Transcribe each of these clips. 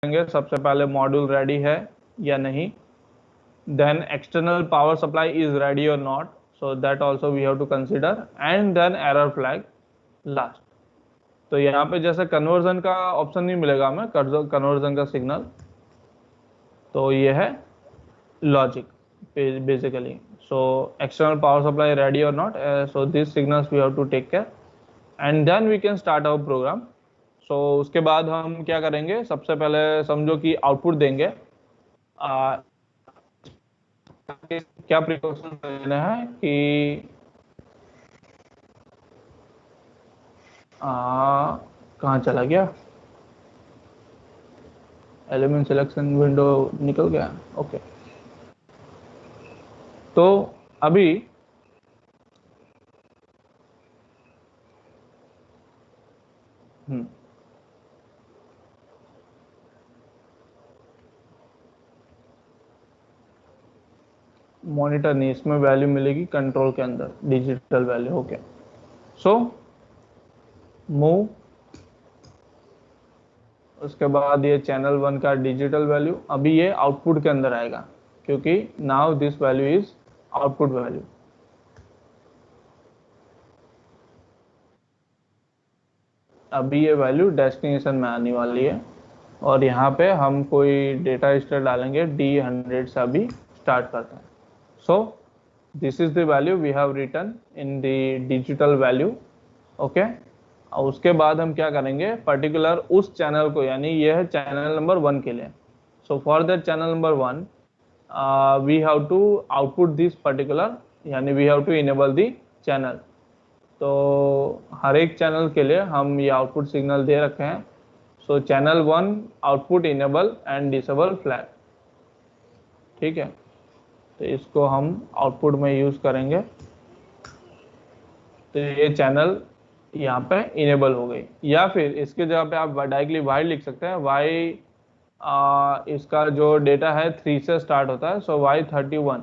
करेंगे सबसे पहले मॉड्यूल रेडी है या नहीं, then external power supply is ready or not, so that also we have to consider, and then error flag last। तो यहाँ पे जैसे कन्वर्जन का ऑप्शन नहीं मिलेगा हमें, कन्वर्जन का सिग्नल, तो ये है logic basically. So external power supply ready और not, so this signals we have to take care and then we can start our program. So उसके बाद हम क्या करेंगे, सबसे पहले समझो कि आउटपुट देंगे। क्या प्रिकॉशन लेना है कि कहाँ चला गया, एलिमेंट सिलेक्शन विंडो निकल गया, ओके। तो अभी मॉनिटर नहीं, इसमें वैल्यू मिलेगी कंट्रोल के अंदर, digital value, okay. So move, उसके बाद ये चैनल 1 का डिजिटल वैल्यू, अभी ये आउटपुट के अंदर आएगा क्योंकि now this value is output value. अभी ये वैल्यू डेस्टिनेशन में आने वाली है और यहाँ पे हम कोई डेटा स्ट्रक्चर डालेंगे, D100 से अभी स्टार्ट करते हैं। So this is the value we have written in the digital value, okay. और उसके बाद हम क्या करेंगे, पर्टिकुलर उस चैनल को, यानी ये है चैनल नंबर 1 के लिए। So for that channel number 1 we have to output this particular, यानी we have to enable the channel. तो हर एक चैनल के लिए हम ये आउटपुट सिग्नल दे रखे हैं। सो channel 1 output enable and disable flag, ठीक है। तो इसको हम आउटपुट में यूज करेंगे, तो ये चैनल यहाँ पे इनेबल हो गई। या फिर इसके जगह पे आप डायरेक्टली वाई लिख सकते हैं। वाई इसका जो डेटा है 3 से स्टार्ट होता है, सो Y31,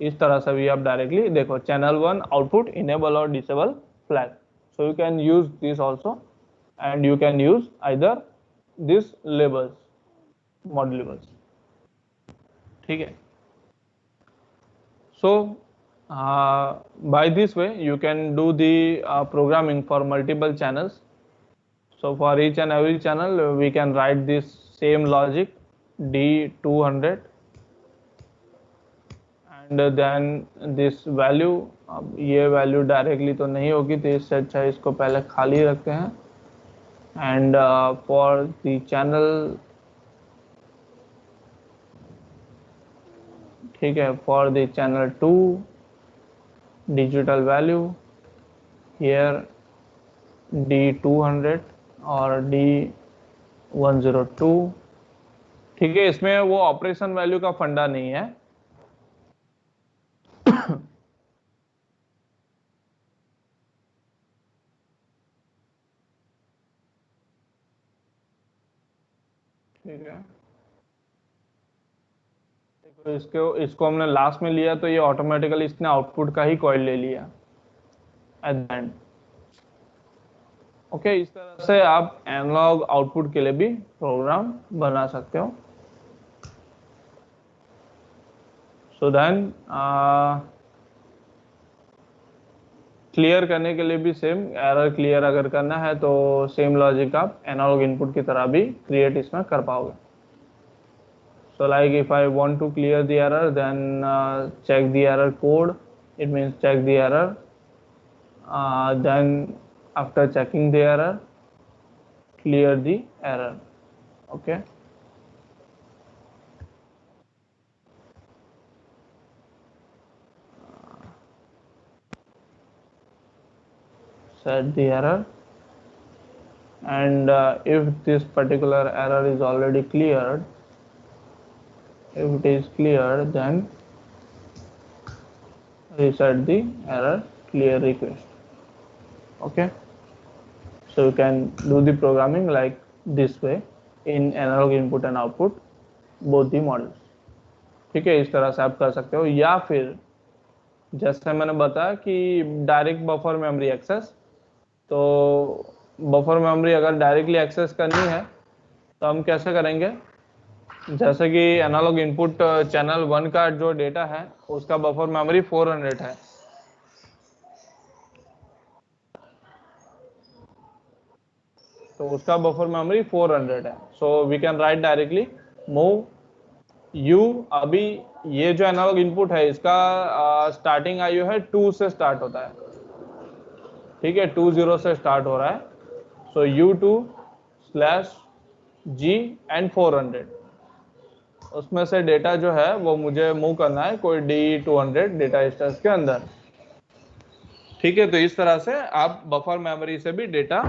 इस तरह से भी आप डायरेक्टली देखो, चैनल 1 आउटपुट इनेबल और disable flag. So you can use this also and you can use either this labels, module labels, ठीक है। सो by this way you can do the programming for multiple channels. So for each and every channel we can write this same logic D200 and then this value, अब ये value directly तो नहीं होगी, तो इससे अच्छा इसको पहले खाली रखते हैं। एंड फॉर द चैनल, ठीक है, for the channel 2 digital value here D200 और D102, ठीक है। इसमें वो ऑपरेशन वैल्यू का फंडा नहीं है, ठीक है। इसको हमने लास्ट में लिया तो ये ऑटोमेटिकली इसने आउटपुट का ही कॉइल ले लिया एट द एंड, ओके। इस तरह से आप एनालॉग आउटपुट के लिए भी प्रोग्राम बना सकते हो। सो देन क्लियर करने के लिए भी सेम, एरर क्लियर अगर करना है तो सेम लॉजिक आप एनालॉग इनपुट की तरह भी क्रिएट इसमें कर पाओगे। So like if I want to clear the error, then check the error code, it means check the error, then after checking the error clear the error, okay। Set the error and if this particular error is already cleared, if it is cleared, then reset the error clear request, okay। So you can do the programming like this way in analog input and output both the models, ठीक है। इस तरह से आप कर सकते हो। या फिर जैसे मैंने बताया कि डायरेक्ट बफर मेमोरी एक्सेस, तो बफर मेमोरी अगर डायरेक्टली एक्सेस करनी है तो हम कैसे करेंगे, जैसे कि एनालॉग इनपुट चैनल 1 का जो डेटा है उसका बफर मेमोरी 400 है, तो उसका बफर मेमोरी 400 है। So we can write directly move you. अभी ये जो एनालॉग इनपुट है इसका स्टार्टिंग आईओ है 2 से स्टार्ट होता है, ठीक है, 20 से स्टार्ट हो रहा है। सो U2/G एंड 400, उसमें से डेटा जो है वो मुझे मूव करना है कोई D200 डेटा स्टेज के अंदर, ठीक है। तो इस तरह से आप बफर मेमोरी से भी डेटा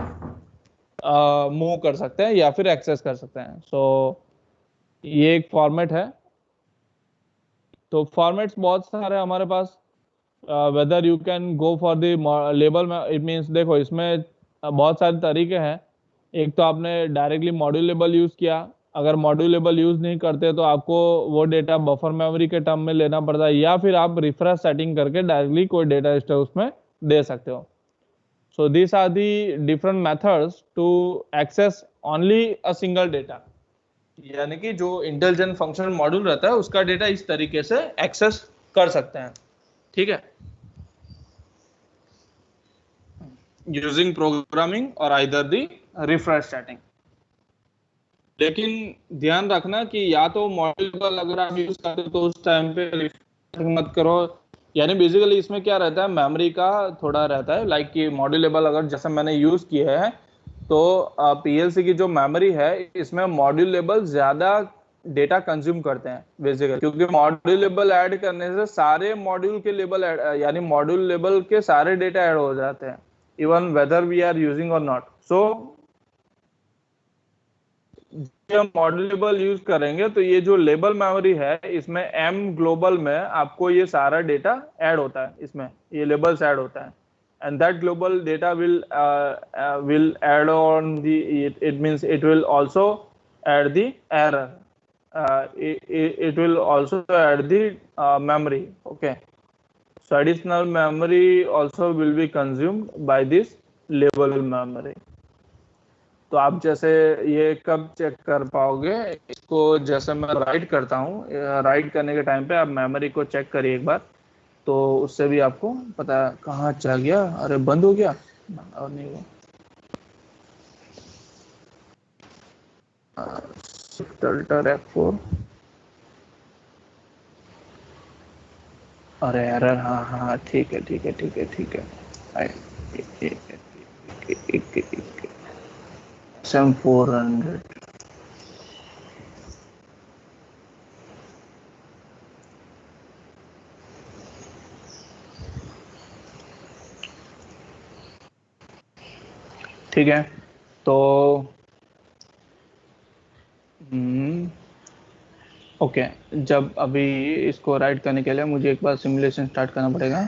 मूव कर सकते हैं या फिर एक्सेस कर सकते हैं। सो ये एक फॉर्मेट है। तो फॉर्मेट्स बहुत सारे हमारे पास, whether you can go for the label में, इट मीन्स देखो इसमें बहुत सारे तरीके हैं। एक तो आपने डायरेक्टली मॉड्यूल लेबल यूज किया, अगर मॉड्यूल लेबल यूज नहीं करते तो आपको वो डेटा बफर मेमोरी के टर्म में लेना पड़ता है, या फिर आप रिफ्रेश सेटिंग करके डायरेक्टली कोई डेटा स्टोर उसमें दे सकते हो। So this are the different methods to access only a single data, यानी कि जो इंटेलिजेंट फंक्शन मॉड्यूल रहता है उसका डेटा इस तरीके से एक्सेस कर सकते हैं, ठीक है, यूजिंग प्रोग्रामिंग और आइदर दी रिफ्रेश सेटिंग। लेकिन ध्यान रखना कि या तो मॉड्यूल अगर आप यूज करते हो तो उस टाइम पे रिफ्रेश मत करो। यानी बेसिकली इसमें क्या रहता है, मेमोरी का थोड़ा रहता है, लाइक कि मॉड्यूलेबल अगर जैसे मैंने यूज किया है तो पीएलसी की जो मेमोरी है इसमें मॉड्यूलेबल ज्यादा डेटा कंज्यूम करते हैं बेसिकली, क्योंकि मॉड्यूल लेबल ऐड करने से सारे मॉड्यूल के लेबल यानी मॉड्यूल लेबल के सारे डेटा ऐड हो जाते हैं, even whether we are using और नॉट। सो जब हम मॉड्यूल लेबल यूज करेंगे तो ये जो लेबल मेमोरी है इसमें एम ग्लोबल में आपको ये सारा डेटा ऐड होता है, इसमें ये लेबल्स ऐड होता है, and that global data will add on the, it means it will also add the error, it will also add the memory, okay, so additional memory also will be consumed by this label memory। तो आप जैसे ये कब check कर पाओगे इसको, जैसे मैं राइट करता हूँ, राइट करने के टाइम पे आप मेमोरी को चेक करिए एक बार, तो उससे भी आपको पता कहाँ चला गया, अरे बंद हो गया और नहीं हुआ, फिल्टर F4, अरे एरर, हाँ हाँ ठीक है ठीक है ठीक है ठीक है, 400, ठीक है। तो ओके, जब अभी इसको राइट करने के लिए मुझे एक बार सिमुलेशन स्टार्ट करना पड़ेगा।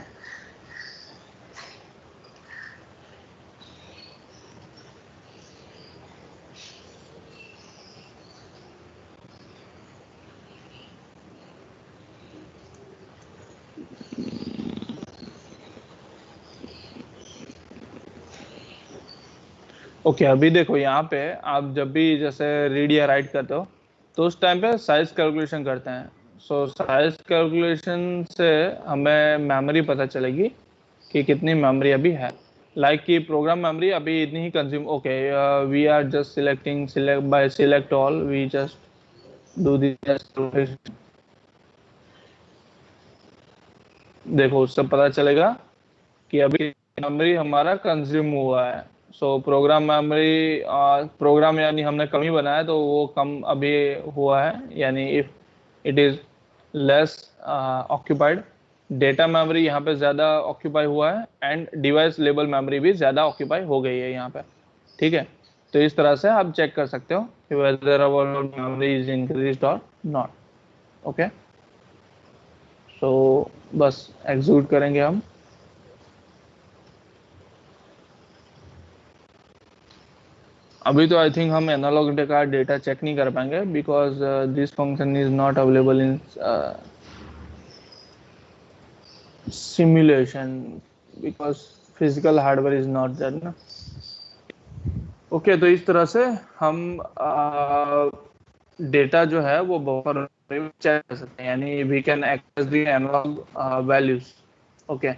ओके अभी देखो यहाँ पे आप जब भी जैसे रीड या राइट करते हो तो उस टाइम पे साइज कैलकुलेशन करते हैं। सो साइज कैलकुलेशन से हमें मेमोरी पता चलेगी कि कितनी मेमोरी अभी है, लाइक कि प्रोग्राम मेमोरी अभी इतनी ही consume, okay we are just select by select all, we just do this, देखो उससे पता चलेगा कि अभी मेमोरी हमारा कंज्यूम हुआ है। सो प्रोग्राम मेमोरी, प्रोग्राम यानी हमने कम ही बनाया तो वो कम अभी हुआ है, यानी if it is less occupied, data memory यहाँ पे ज्यादा ऑक्यूपाई हुआ है एंड डिवाइस लेबल मेमोरी भी ज्यादा ऑक्यूपाई हो गई है यहाँ पे, ठीक है। तो इस तरह से आप चेक कर सकते हो कि whether our memory is increased और नॉट, ओके। सो बस एग्जीक्यूट करेंगे हम। अभी तो आई थिंक हम एनालॉग का डेटा चेक नहीं कर पाएंगे because this function is not available in simulation, because physical hardware is not there ना। ओके, तो इस तरह से हम डेटा जो है वो बफर में चेक कर सकते हैं, यानी we can access the analogue values. Okay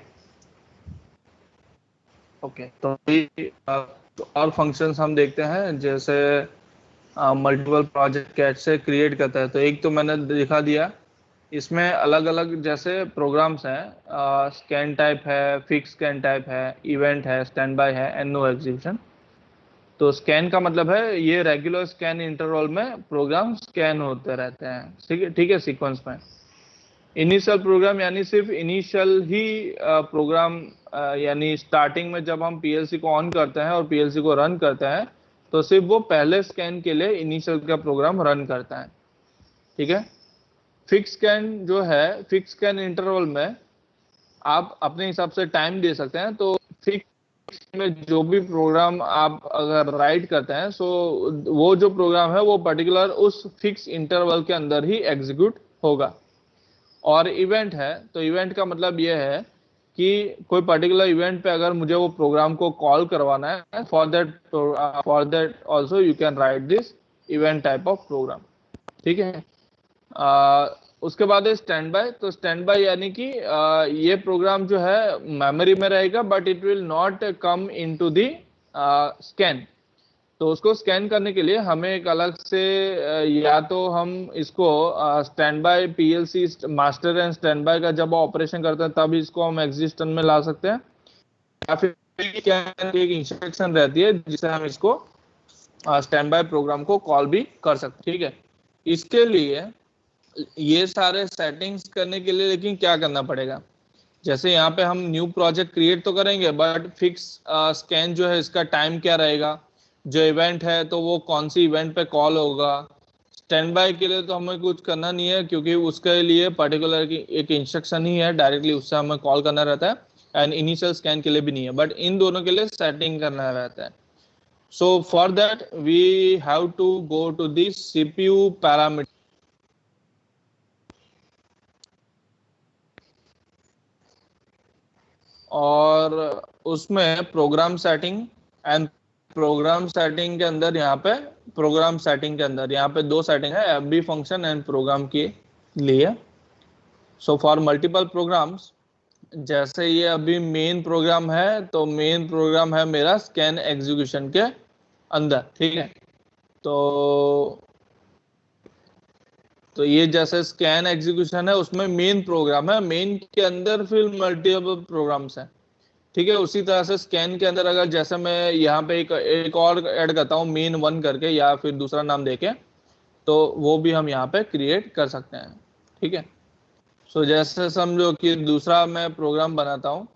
okay, तो तो और फंक्शंस हम देखते हैं, जैसे मल्टीपल प्रोजेक्ट कैसे क्रिएट करता है। तो एक तो मैंने दिखा दिया, इसमें अलग अलग जैसे प्रोग्राम्स हैं, स्कैन टाइप है, फिक्स स्कैन टाइप है, इवेंट है, स्टैंड बाय है एंड नो एग्जीक्यूशन। तो स्कैन का मतलब है ये रेगुलर स्कैन इंटरवल में प्रोग्राम स्कैन होते रहते हैं, ठीक है सीक्वेंस में। इनिशियल प्रोग्राम यानी सिर्फ इनिशियल ही प्रोग्राम, यानी स्टार्टिंग में जब हम पीएलसी को ऑन करते हैं और पीएलसी को रन करते हैं, तो सिर्फ वो पहले स्कैन के लिए इनिशियल का प्रोग्राम रन करता है, ठीक है। फिक्स स्कैन जो है, फिक्स स्कैन इंटरवल में आप अपने हिसाब से टाइम दे सकते हैं। तो फिक्स में जो भी प्रोग्राम आप अगर राइट करते हैं, सो वो जो प्रोग्राम है वो पर्टिकुलर उस फिक्स इंटरवल के अंदर ही एग्जीक्यूट होगा। और इवेंट है, तो इवेंट का मतलब ये है कि कोई पर्टिकुलर इवेंट पे अगर मुझे वो प्रोग्राम को कॉल करवाना है, for that also you can write this event type of program, ठीक है। उसके बाद है स्टैंड बाय। तो स्टैंड बाय यानी कि ये प्रोग्राम जो है मेमोरी में रहेगा, but it will not come into the scan. तो उसको स्कैन करने के लिए हमें एक अलग से या तो हम इसको stand by PLC master and stand by का जब ऑपरेशन करते हैं तब इसको हम एग्जिस्टेंस में ला सकते हैं, या फिर क्या एक इंस्ट्रक्शन रहती है जिससे हम इसको स्टैंड बाय प्रोग्राम को कॉल भी कर सकते हैं, ठीक है। इसके लिए ये सारे सेटिंग्स करने के लिए लेकिन क्या करना पड़ेगा, जैसे यहाँ पे हम न्यू प्रोजेक्ट क्रिएट तो करेंगे, बट फिक्स स्कैन जो है इसका टाइम क्या रहेगा, जो इवेंट है तो वो कौन सी इवेंट पे कॉल होगा। स्टैंड बाय के लिए तो हमें कुछ करना नहीं है, क्योंकि उसके लिए पर्टिकुलर की एक इंस्ट्रक्शन ही है, डायरेक्टली उससे हमें कॉल करना रहता है। एंड इनिशियल स्कैन के लिए भी नहीं है, बट इन दोनों के लिए सेटिंग करना रहता है। So for that we have to go to the CPU parameter, और उसमें program setting and program setting के अंदर यहाँ पे प्रोग्राम सेटिंग के अंदर यहाँ पे दो सेटिंग है, एफबी फंक्शन एंड प्रोग्राम के लिए। सो फॉर मल्टीपल प्रोग्राम्स, जैसे ये अभी मेन प्रोग्राम है, तो मेन प्रोग्राम है मेरा स्कैन एग्जीक्यूशन के अंदर, ठीक है। तो ये जैसे स्कैन एग्जीक्यूशन है उसमें मेन प्रोग्राम है, मेन के अंदर फिर मल्टीपल प्रोग्राम्स हैं, ठीक है। उसी तरह से स्कैन के अंदर अगर जैसे मैं यहाँ पे एक और ऐड करता हूँ मेन वन करके, या फिर दूसरा नाम देके, तो वो भी हम यहाँ पे क्रिएट कर सकते हैं, ठीक है। सो जैसे समझो कि दूसरा मैं प्रोग्राम बनाता हूँ,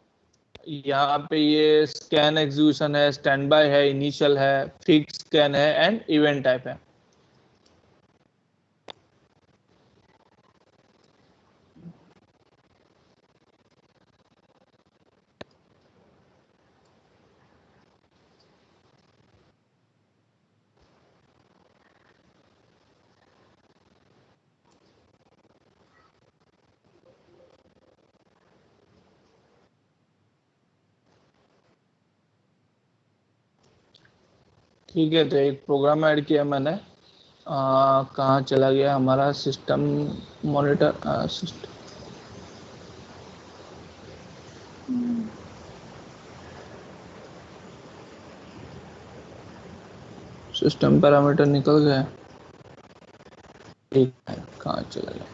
यहाँ पे ये स्कैन एग्जीक्यूशन है, स्टैंड बाय है, इनिशियल है, फिक्स स्कैन है एंड इवेंट टाइप है। ठीक है, तो एक प्रोग्राम ऐड किया मैंने, कहाँ चला गया हमारा सिस्टम मॉनिटर, सिस्टम पैरामीटर निकल गया, ठीक है, कहाँ चला गया।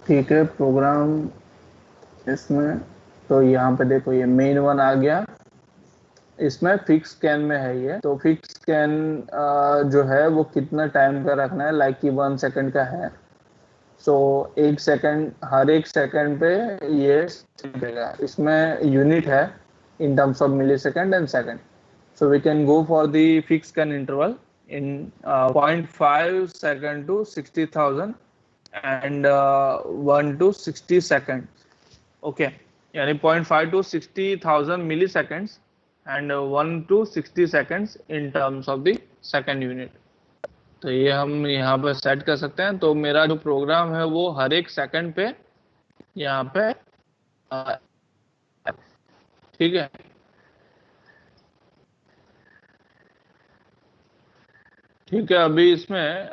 ठीक है, प्रोग्राम इसमें, तो यहाँ पे देखो ये मेन वन आ गया, इसमें फिक्स स्कैन में है ये। तो फिक्स स्कैन जो है वो कितना टाइम का रखना है, लाइक कि 1 सेकंड का है। सो एक सेकंड, हर एक सेकंड पे ये देगा। इसमें यूनिट है in terms of millisecond and second. So we can go for the fix scan interval in 0.5 second to 60,000 and 1 to 60 second, okay. यानी 0.5 to 60,000 milliseconds and 1 to 60 seconds in terms of the second unit, तो ये हम यहाँ पे set कर सकते हैं। तो मेरा जो प्रोग्राम है वो हर एक सेकंड पे यहाँ पे ठीक है। ठीक है, अभी इसमें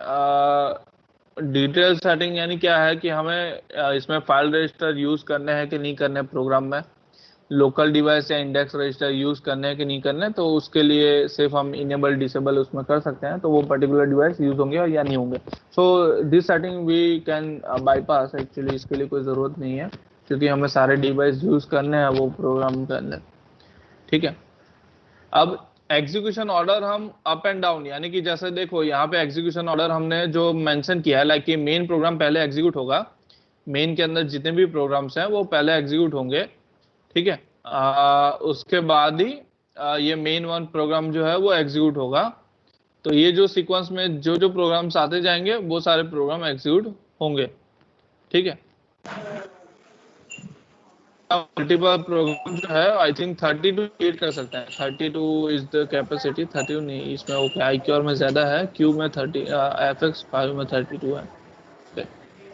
डिटेल सेटिंग यानी क्या है कि हमें इसमें फाइल रजिस्टर यूज करने हैं कि नहीं करने प्रोग्राम में, लोकल डिवाइस या इंडेक्स रजिस्टर यूज करने हैं कि नहीं करने, तो उसके लिए सिर्फ हम इनेबल डिसेबल उसमें कर सकते हैं, तो वो पर्टिकुलर डिवाइस यूज होंगे या नहीं होंगे। So this setting we can bypass, actually इसके लिए कोई ज़रूरत नहीं है क्योंकि हमें सारे डिवाइस यूज करने हैं वो प्रोग्राम के अंदर। ठीक है, अब एग्जीक्यूशन ऑर्डर हम अप एंड डाउन, यानी कि जैसे देखो यहाँ पे एग्जीक्यूशन ऑर्डर हमने जो मेंशन किया है, लाइक कि मेन प्रोग्राम पहले एग्जीक्यूट होगा, मेन के अंदर जितने भी प्रोग्राम्स हैं वो पहले एग्जीक्यूट होंगे। ठीक है, उसके बाद ही ये मेन वन प्रोग्राम जो है वो एग्जीक्यूट होगा। तो ये जो सीक्वेंस में जो जो प्रोग्राम्स आते जाएंगे वो सारे प्रोग्राम एग्जीक्यूट होंगे। ठीक है, मल्टीपल प्रोग्राम जो है आई थिंक 32 क्रिएट कर सकते हैं। 32 इज द कैपेसिटी, 32 नहीं, इसमें ओके IQ में ज्यादा है, क्यू में 30, FX5 में 32 है।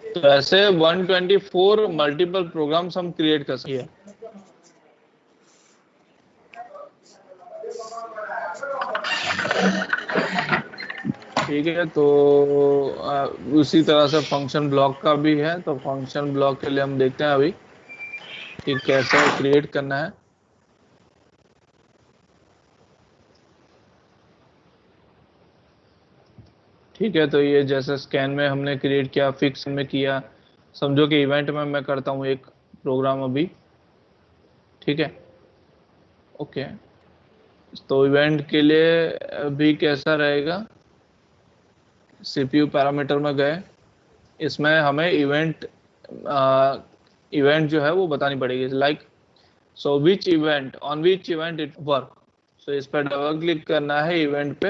तो ऐसे 124 मल्टीपल प्रोग्राम्स हम क्रिएट कर सकते हैं। ठीक है, तो उसी तरह से फंक्शन ब्लॉक का भी है। तो फंक्शन ब्लॉक के लिए हम देखते हैं अभी कि कैसे क्रिएट करना है। ठीक है, तो ये जैसे स्कैन में हमने क्रिएट किया, फिक्स में किया, समझो कि इवेंट में मैं करता हूँ एक प्रोग्राम अभी। ठीक है, ओके, तो इवेंट के लिए भी कैसा रहेगा, CPU पैरामीटर में गए, इसमें हमें इवेंट जो है वो बतानी पड़ेगी, like so which event, on which event it work. So इस पर डबल क्लिक करना है इवेंट पे,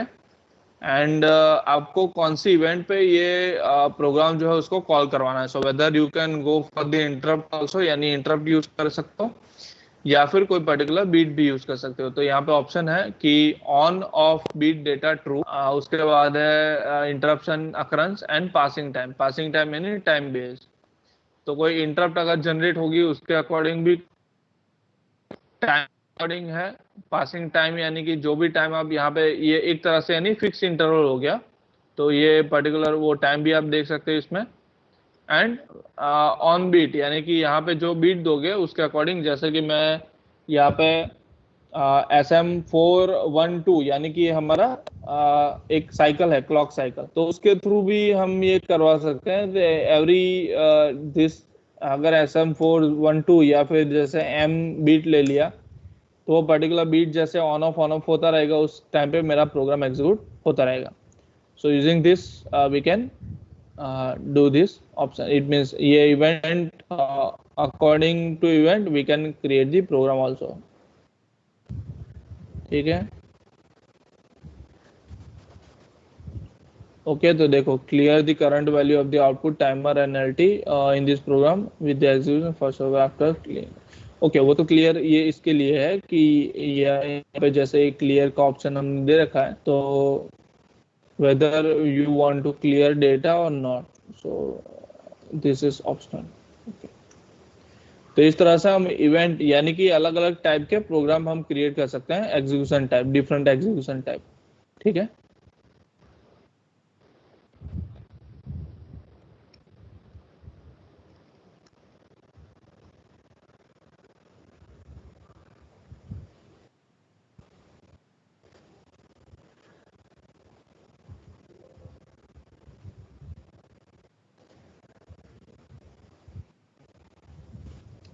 एंड आपको कौन सी इवेंट पे ये प्रोग्राम जो है उसको कॉल करवाना है। So whether you can go for the interrupt also, यानी इंटरप्ट यूज कर सकते हो या फिर कोई पर्टिकुलर बीट भी यूज कर सकते हो। तो यहाँ पे ऑप्शन है कि on off bit data true, उसके बाद है interruption occurrence and passing time. Passing time यानी टाइम बेस्ड, तो कोई इंटरप्ट अगर जनरेट होगी उसके अकॉर्डिंग भी टाइम अकॉर्डिंग है। पासिंग टाइम यानी कि जो भी टाइम आप यहाँ पे, ये एक तरह से यानी फिक्स इंटरवल हो गया, तो ये पर्टिकुलर वो टाइम भी आप देख सकते हो इसमें। एंड ऑन बीट यानी कि यहाँ पे जो बीट दोगे उसके अकॉर्डिंग, जैसे कि मैं यहाँ पे SM412 यानी कि हमारा एक साइकिल है, क्लॉक साइकिल, तो उसके थ्रू भी हम ये करवा सकते हैं एवरी दिस। अगर SM412 या फिर जैसे M बीट ले लिया तो वो पर्टिकुलर बीट जैसे ऑन ऑफ होता रहेगा, उस टाइम पे मेरा प्रोग्राम एग्जीक्यूट होता रहेगा। So using this we can do this option. It means ये event according to event we can create the program also. ठीक है, ओके, तो देखो clear the current value of the output timer NLT in this program with the execution first after clear. Okay, वो तो clear ये इसके लिए है कि यहाँ पे जैसे क्लियर का ऑप्शन हमने दे रखा है, तो whether you want to clear data or not, so this is optional. Okay. तो इस तरह से हम इवेंट यानी कि अलग अलग टाइप के प्रोग्राम हम क्रिएट कर सकते हैं, execution type, different execution type. ठीक है,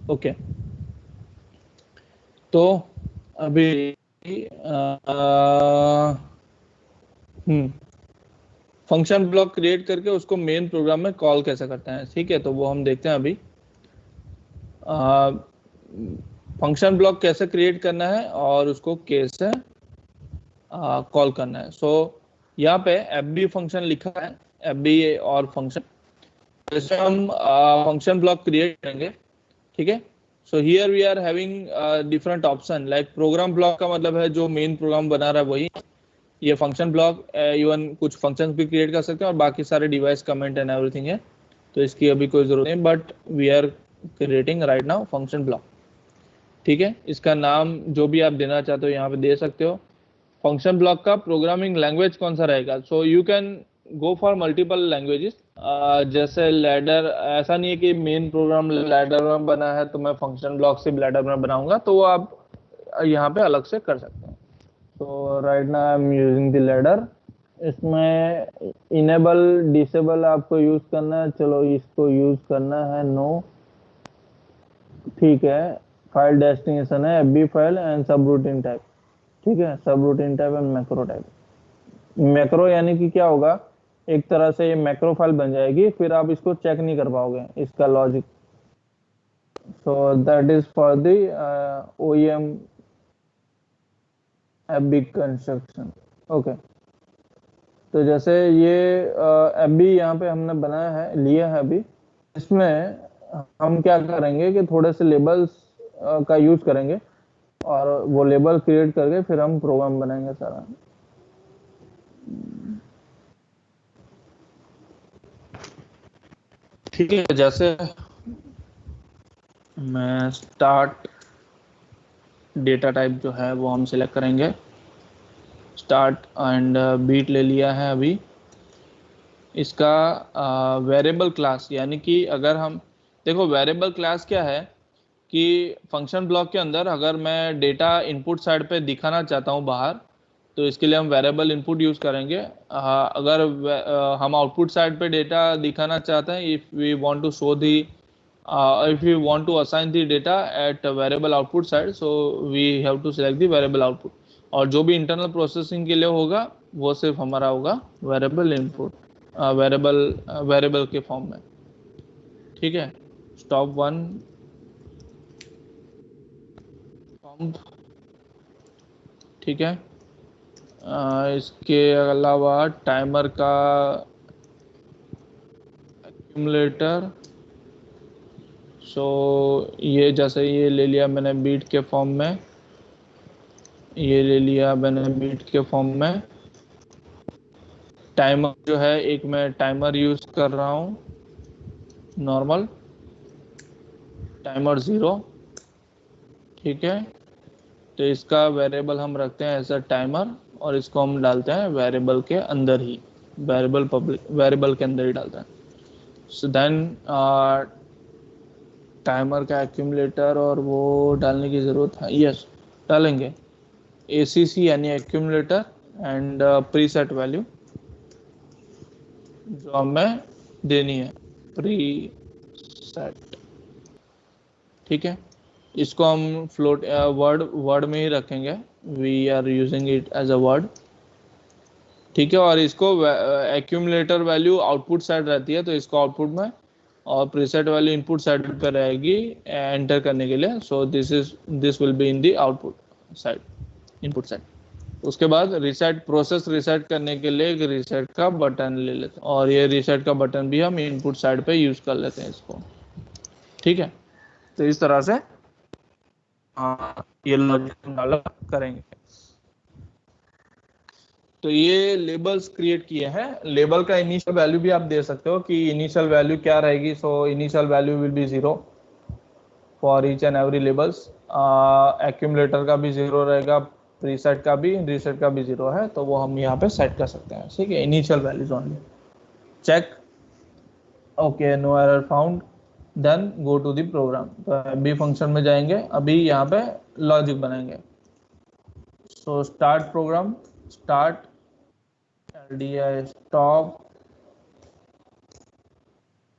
ओके, तो अभी फंक्शन ब्लॉक क्रिएट करके उसको मेन प्रोग्राम में कॉल कैसे करते हैं। ठीक है, तो वो हम देखते हैं अभी। फंक्शन ब्लॉक कैसे क्रिएट करना है और उसको कैसे कॉल करना है। सो यहाँ पे FB फंक्शन लिखा है, FB और फंक्शन, जैसे हम फंक्शन ब्लॉक क्रिएट करेंगे। ठीक है, so here we are having different option, like program block का मतलब है जो मेन प्रोग्राम बना रहा है वही, ये फंक्शन ब्लॉक इवन कुछ फंक्शंस भी क्रिएट कर सकते हैं और बाकी सारे डिवाइस कमेंट एंड एवरीथिंग है, तो इसकी अभी कोई जरूरत नहीं, but we are creating right now function block. ठीक है, इसका नाम जो भी आप देना चाहते हो यहाँ पे दे सकते हो। फंक्शन ब्लॉक का प्रोग्रामिंग लैंग्वेज कौन सा रहेगा, सो you can go for multiple languages. जैसे लैडर, ऐसा नहीं है कि मेन प्रोग्राम लैडर में बना है तो मैं फंक्शन ब्लॉक से लैडर में बनाऊंगा, तो वो आप यहाँ पे अलग से कर सकते हैं। तो right now I am using the ladder. इसमें इनेबल डिसेबल आपको यूज करना है, चलो इसको यूज करना है, नो, ठीक है। फाइल डेस्टिनेशन है एफबी फाइल एंड सब रूटीन टाइप, ठीक है, सब routine type and macro type. Macro यानी कि क्या होगा, एक तरह से ये मैक्रो फाइल बन जाएगी, फिर आप इसको चेक नहीं कर पाओगे इसका logic. So that is for the OEM FB construction. Okay, तो जैसे ये एफबी यहाँ पे हमने बनाया है, लिया है अभी, इसमें हम क्या करेंगे कि थोड़े से लेबल्स का यूज करेंगे और वो लेबल क्रिएट करके फिर हम प्रोग्राम बनाएंगे सारा। ठीक है, जैसे मैं स्टार्ट डेटा टाइप जो है वो हम सिलेक्ट करेंगे, स्टार्ट एंड बीट ले लिया है अभी। इसका वेरिएबल क्लास, यानी कि अगर हम देखो वेरिएबल क्लास क्या है कि फंक्शन ब्लॉक के अंदर अगर मैं डेटा इनपुट साइड पे दिखाना चाहता हूँ बाहर, तो इसके लिए हम वेरिएबल इनपुट यूज करेंगे। अगर हम आउटपुट साइड पे डेटा दिखाना चाहते हैं, if we want to show the if we want to assign the data at a variable output side, so we have to select the variable output, और जो भी इंटरनल प्रोसेसिंग के लिए होगा वो सिर्फ हमारा होगा वेरिएबल इनपुट, वेरिएबल के फॉर्म में। ठीक है, स्टॉप वन पंप, ठीक है। इसके अलावा टाइमर का एक्यूमुलेटर, सो ये जैसे ये ले लिया मैंने बीट के फॉर्म में, ये ले लिया मैंने बीट के फॉर्म में। टाइमर जो है, एक मैं टाइमर यूज कर रहा हूँ नॉर्मल टाइमर 0, ठीक है। तो इसका वेरिएबल हम रखते हैं एज अ टाइमर और इसको हम डालते हैं वेरिएबल के अंदर ही, वेरिएबल पब्लिक वेरिएबल के अंदर ही डालते हैं। सो देन टाइमर का एक्यूमुलेटर और वो डालने की जरूरत है, यस डालेंगे, ACC यानी एक्यूमुलेटर एंड प्रीसेट वैल्यू जो हमें देनी है, प्रीसेट, ठीक है। इसको हम फ्लोट वर्ड में ही रखेंगे, we are using it as a word, ठीक है। और इसको एक्यूमुलेटर वैल्यू आउटपुट साइड रहती है, तो इसको आउटपुट में, और प्रीसेट वैल्यू इनपुट साइड पर रहेगी एंटर करने के लिए। So this will be in the output side, input side. उसके बाद रीसेट, प्रोसेस रीसेट करने के लिए एक रीसेट का बटन ले लेते हैं, और ये रीसेट का बटन भी हम इनपुट साइड पे यूज कर लेते हैं इसको, ठीक है। तो इस तरह से ये लॉजिक डाला करेंगे। तो ये लेबल्स क्रिएट किए हैं। लेबल का इनिशियल वैल्यू भी आप दे सकते हो कि इनिशियल वैल्यू क्या रहेगी। So initial value will be 0 for each and every labels. Accumulator का भी 0 रहेगा, प्रीसेट का भी, रीसेट का भी 0 है, तो वो हम यहाँ पे सेट कर सकते हैं, ठीक है। Initial values only, check, okay, no error found, then go to the program. तो अभी फंक्शन में जाएंगे, अभी यहाँ पे लॉजिक बनाएंगे। So start programme, start LDI stop,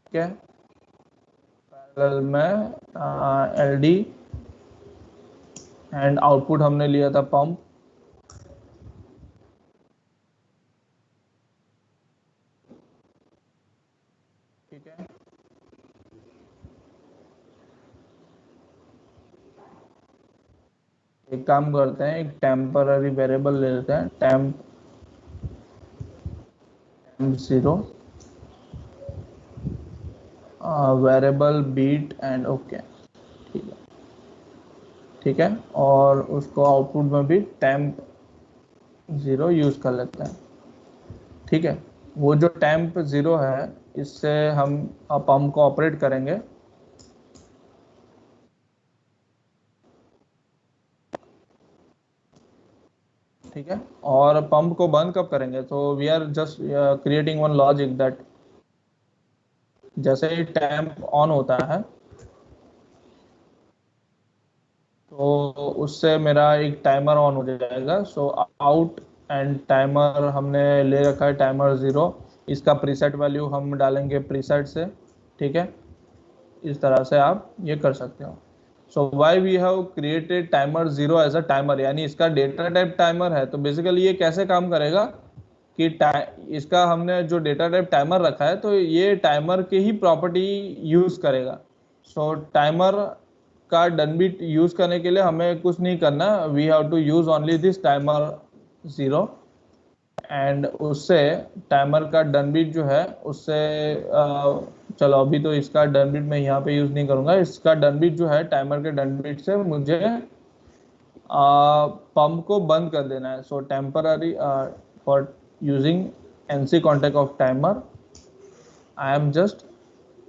ठीक है। पैरेलल में LD एंड आउटपुट हमने लिया था पंप, ठीक है। एक काम करते हैं, एक टेम्पररी वेरिएबल ले लेते हैं, temp 0 variable bit and okay, ठीक है, ठीक है। और उसको आउटपुट में भी टेम्प 0 यूज कर लेते हैं। ठीक है, वो जो टेम्प 0 है, इससे हम पंप को ऑपरेट करेंगे। ठीक है, और पंप को बंद कब करेंगे? तो we are just creating one logic that जैसे ही टैंप ऑन होता है तो उससे मेरा एक टाइमर ऑन हो जाएगा। सो आउट एंड टाइमर हमने ले रखा है टाइमर 0। इसका प्रीसेट वैल्यू हम डालेंगे प्रीसेट से। ठीक है, इस तरह से आप ये कर सकते हो। So why we have created timer 0 as a timer, यानी इसका डेटा टाइप टाइमर है। तो बेसिकली ये कैसे काम करेगा कि इसका हमने जो डेटा टाइप टाइमर रखा है तो ये टाइमर के ही प्रॉपर्टी यूज करेगा। सो टाइमर का डन बीट यूज करने के लिए हमें कुछ नहीं करना, we have to use only this timer 0। And उससे टाइमर का डन बीट जो है उससे चलो अभी तो इसका डन बीट मैं यहाँ पे यूज नहीं करूंगा। इसका डन बीट जो है टाइमर के डन बीट से मुझे पंप को बंद कर देना है। So temporary for using NC contact of timer I am just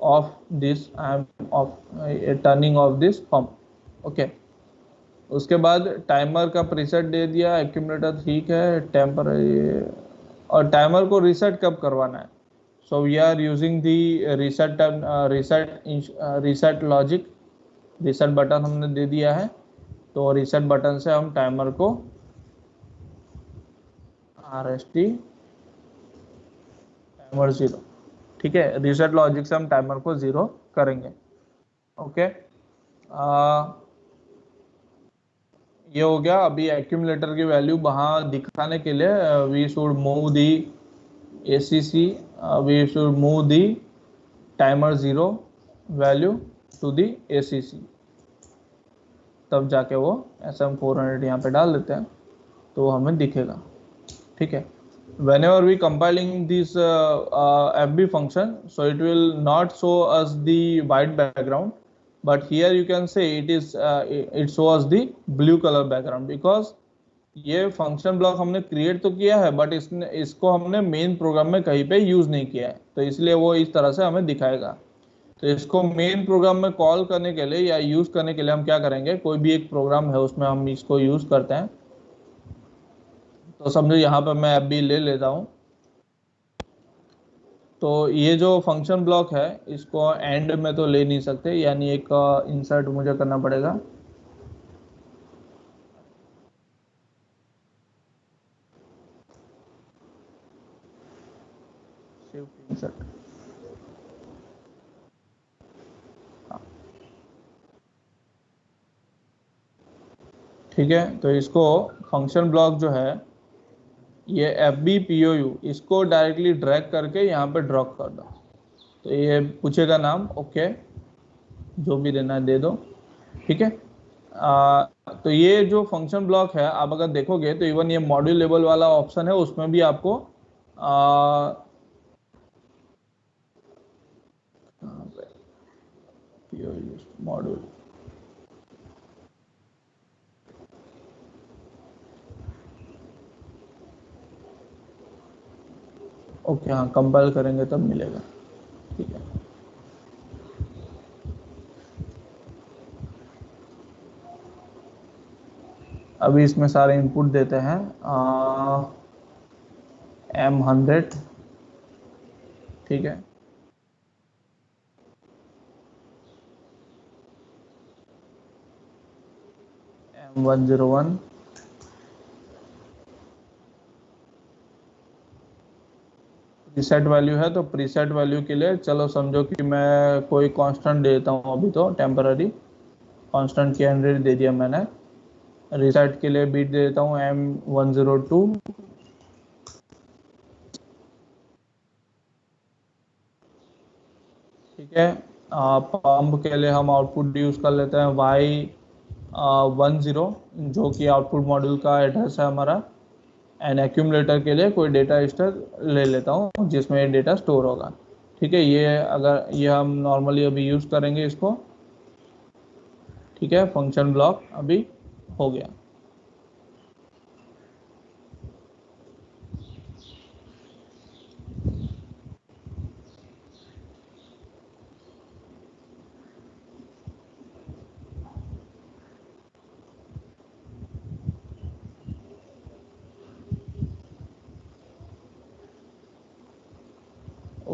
off this, I am off turning off this pump. Okay, उसके बाद टाइमर का प्रीसेट दे दिया, एक्यूमुलेटर ठीक है, टेम्पररी। और टाइमर को रीसेट कब करवाना है? So we are using the reset reset logic. Reset button हमने दे दिया है, तो रीसेट बटन से हम टाइमर को RST टाइमर 0। ठीक है, रीसेट लॉजिक से हम टाइमर को 0 करेंगे। ओके, ये हो गया। अभी एक्यूमुलेटर की वैल्यू वहां दिखाने के लिए we should move the ACC, we should move the timer 0 value to the ACC, तब जाके वो SM400 यहाँ पे डाल देते हैं तो हमें दिखेगा। ठीक है, whenever we compiling this FB function, so it will not show us the white background, but here you can say it is it shows the blue color background, because ये फंक्शन ब्लॉक हमने create तो किया है but इसको हमने main program में कहीं पे यूज नहीं किया है, तो इसलिए वो इस तरह से हमें दिखाएगा। तो इसको मेन प्रोग्राम में कॉल करने के लिए या यूज करने के लिए हम क्या करेंगे, कोई भी एक प्रोग्राम है उसमें हम इसको यूज करते हैं। तो समझो यहाँ पे मैं FB ले लेता हूँ। तो ये जो फंक्शन ब्लॉक है इसको एंड में तो ले नहीं सकते, यानी एक इंसर्ट मुझे करना पड़ेगा। शिफ्ट इंसर्ट, ठीक है। तो इसको फंक्शन ब्लॉक जो है ये FB POU, इसको डायरेक्टली ड्रैग करके यहाँ पे ड्रॉप कर दो। तो ये पूछेगा नाम, ओके, जो भी देना है दे दो। ठीक है, तो ये जो फंक्शन ब्लॉक है आप अगर देखोगे तो इवन ये मॉड्यूल लेवल वाला ऑप्शन है उसमें भी आपको मॉड्यूल, ओके, हाँ कंपाइल करेंगे तब मिलेगा। ठीक है, अभी इसमें सारे इनपुट देते हैं M100, ठीक है, M101, प्रीसेट वैल्यू है। तो प्रीसेट वैल्यू के लिए चलो समझो कि मैं कोई कांस्टेंट देता हूँ, अभी तो टेम्पररी कांस्टेंट की 100 दे दिया मैंने। रीसेट के लिए बीट दे देता हूँ M102। ठीक है, पंप के लिए हम आउटपुट यूज कर लेते हैं Y10, जो कि आउटपुट मॉड्यूल का एड्रेस है हमारा। एंड एक्यूमुलेटर के लिए कोई डेटा स्टोर ले लेता हूँ जिसमें ये डेटा स्टोर होगा। ठीक है, ये अगर ये हम नॉर्मली अभी यूज करेंगे इसको। ठीक है, फंक्शन ब्लॉक अभी हो गया।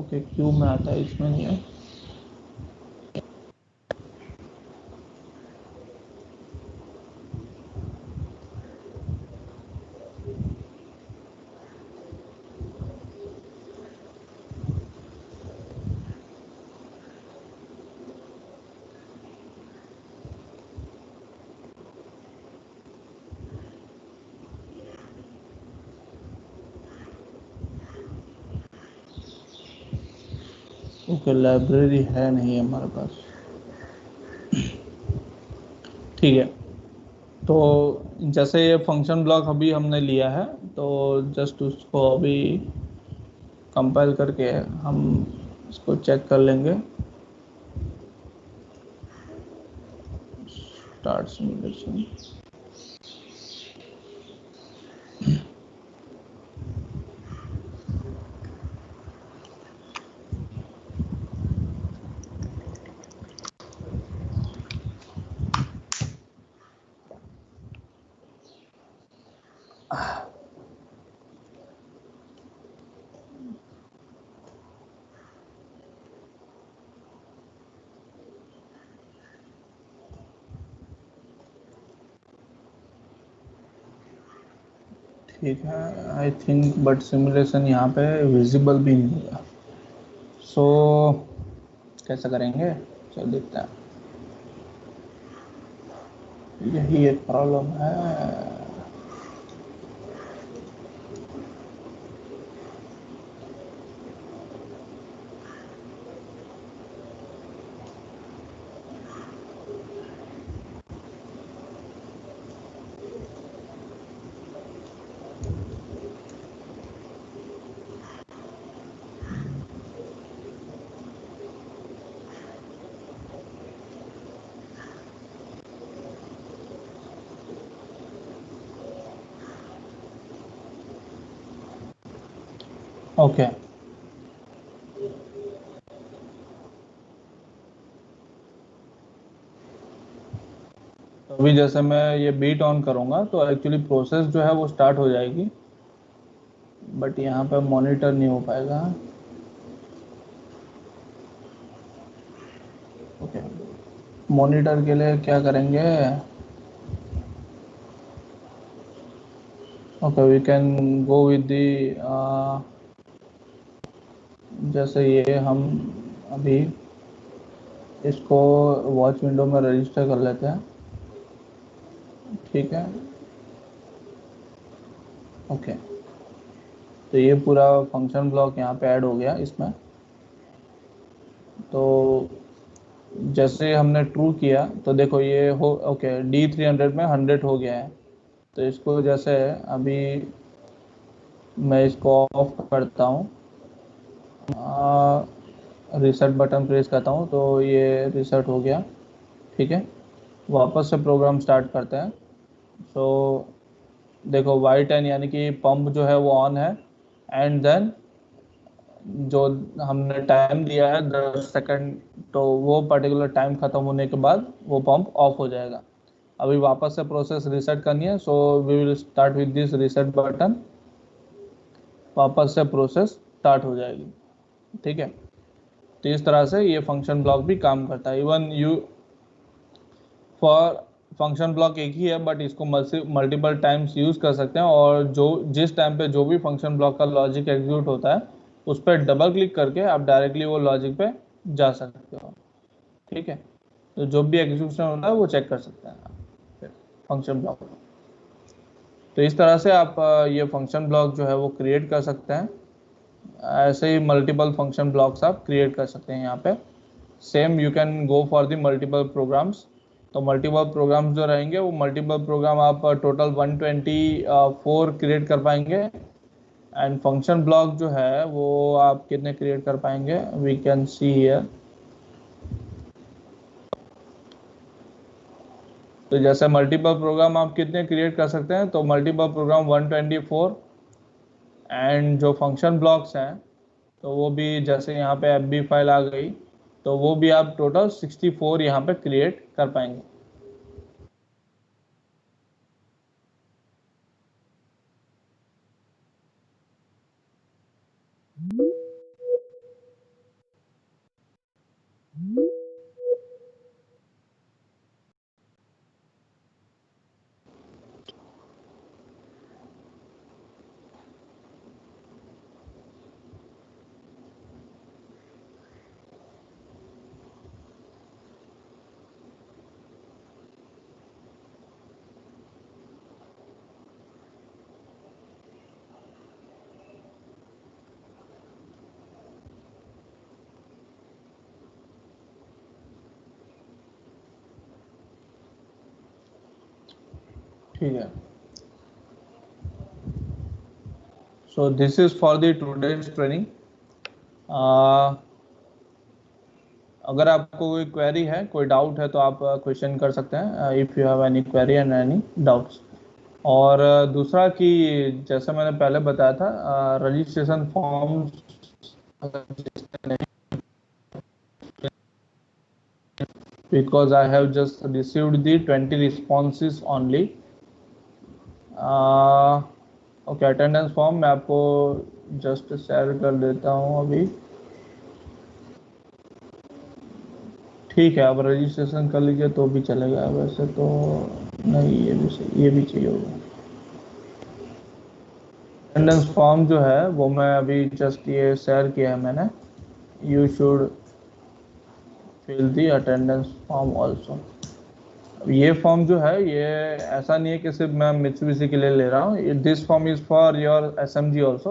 ओके क्यू में आता है, इसमें नहीं है। ओके लाइब्रेरी है नहीं हमारे पास, ठीक है। तो जैसे ये फंक्शन ब्लॉक अभी हमने लिया है, तो जस्ट उसको अभी कंपाइल करके हम इसको चेक कर लेंगे। Start simulation. ठीक है, आई थिंक बट सिमुलेशन यहाँ पे विजिबल भी नहीं होगा। सो कैसे करेंगे, चल देखते हैं। यही एक प्रॉब्लम है। ओके तो अभी जैसे मैं ये बीट ऑन करूंगा तो एक्चुअली प्रोसेस जो है वो स्टार्ट हो जाएगी, बट यहाँ पे मॉनिटर नहीं हो पाएगा। ओके, मॉनिटर के लिए क्या करेंगे? Okay we can go with the, जैसे ये हम अभी इसको वॉच विंडो में रजिस्टर कर लेते हैं, ठीक है। ओके तो ये पूरा फंक्शन ब्लॉक यहाँ पे ऐड हो गया इसमें। तो जैसे हमने ट्रू किया तो देखो ये हो, ओके D300 में 100 हो गया है। तो इसको जैसे अभी मैं इसको ऑफ करता हूँ, रिसेट बटन प्रेस करता हूँ तो ये रिसेट हो गया, ठीक है। वापस से प्रोग्राम स्टार्ट करते हैं। सो देखो Y10 यानी कि पंप जो है वो ऑन है, एंड देन जो हमने टाइम दिया है 10 सेकंड, तो वो पर्टिकुलर टाइम खत्म होने के बाद वो पंप ऑफ हो जाएगा। अभी वापस से प्रोसेस रीसेट करनी है, so we will start with this reset button. वापस से प्रोसेस स्टार्ट हो जाएगी, ठीक है। तो इस तरह से ये फंक्शन ब्लॉक भी काम करता है। Even you for function block एक ही है, बट इसको मल्टीपल टाइम्स यूज कर सकते हैं, और जो जिस टाइम पे जो भी फंक्शन ब्लॉक का लॉजिक एग्जीक्यूट होता है उस पर डबल क्लिक करके आप डायरेक्टली वो लॉजिक पे जा सकते हो, ठीक है। तो जो भी एग्जीक्यूशन होता है वो चेक कर सकते हैं आप फंक्शन ब्लॉक। तो इस तरह से आप ये फंक्शन ब्लॉक जो है वो क्रिएट कर सकते हैं। ऐसे ही मल्टीपल फंक्शन ब्लॉक्स आप क्रिएट कर सकते हैं यहाँ पे। Same you can go for the multiple programs. तो मल्टीपल प्रोग्राम्स जो रहेंगे वो मल्टीपल प्रोग्राम आप टोटल 124 क्रिएट कर पाएंगे। एंड फंक्शन ब्लॉक जो है वो आप कितने क्रिएट कर पाएंगे, वी कैन सी हियर। तो जैसे मल्टीपल प्रोग्राम आप कितने क्रिएट कर सकते हैं, तो मल्टीपल प्रोग्राम 124। एंड जो फंक्शन ब्लॉक्स हैं तो वो भी जैसे यहाँ पे एफ बी फाइल आ गई, तो वो भी आप टोटल 64 यहाँ पे क्रिएट कर पाएंगे। ठीक है, सो this is for the today's training. अगर आपको कोई क्वेरी है, कोई डाउट है, तो आप क्वेश्चन कर सकते हैं, if you have any query and any doubts. और दूसरा कि जैसे मैंने पहले बताया था, registration form because I have just received the 20 responses only. Okay, attendance form मैं आपको जस्ट शेयर कर देता हूँ अभी। ठीक है, आप रजिस्ट्रेशन कर लीजिए तो भी चलेगा, वैसे तो नहीं, ये भी चाहिए होगा। अटेंडेंस फॉर्म जो है वो मैं अभी जस्ट ये शेयर किया है मैंने। You should fill the attendance form also. ये फॉर्म जो है ये ऐसा नहीं है कि सिर्फ मैं मित्सुबिशी के लिए ले रहा हूँ, this form is for your SMG also,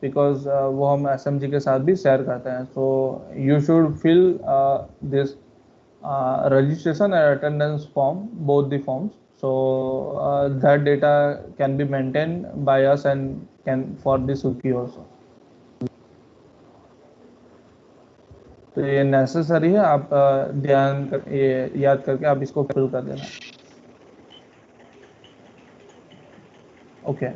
because वो हम एसएमजी के साथ भी शेयर करते हैं। So you should fill this registration and attendance form, both the forms, so that data can be maintained by us and can for the Suki also. तो ये necessary है, आप ये याद करके आप इसको फिल कर देना। ओके